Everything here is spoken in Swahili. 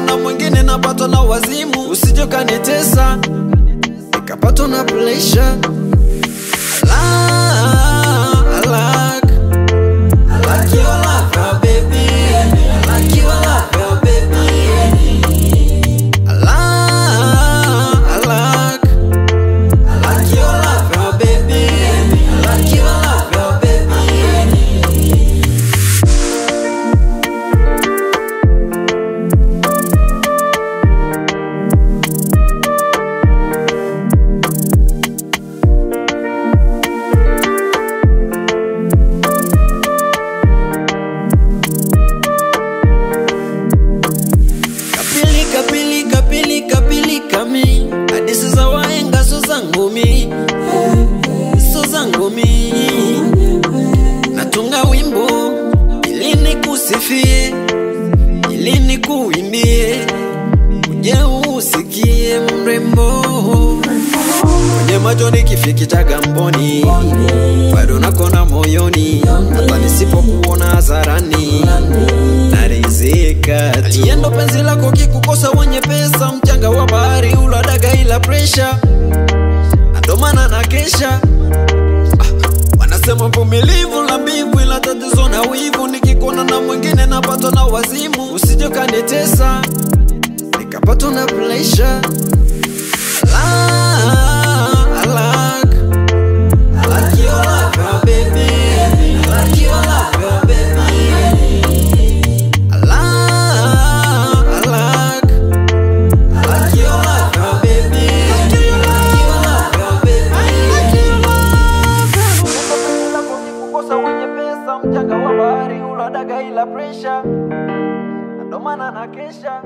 na mwingine napatwa na wazimu. Usije kanitesa nikapatwa na pressure. I like your love, baby. I like your love, baby. I like your love, baby. I like your love, baby. Pilika mi hadisi za wahenga so zangu mi natunga wimbo ili nikusifie, ili nikuimbie, uje usikie mrembo. Kwenye macho nikifikitaga mboni, bado nakona moyoni, hata nisipokuona hadharani narizika tu. Aliendo penzi lako kikukosa wenye pesa, mchanga wa bahari uladaga ila pressure, ndo maana na kesha. Wanasema mvumilivu na mbivu, ila tatizo na wivu, nikikona na mwingine napatwa na wazimu. Usije kanitesa nikapatwa na pressure. I like your love, baby. I like your love, baby. I like your love, baby. I like your love, baby. I like your love. Kukosa wenye pesa, mchanga wa bahari uladaga ila pressure, ndo maana na kesha.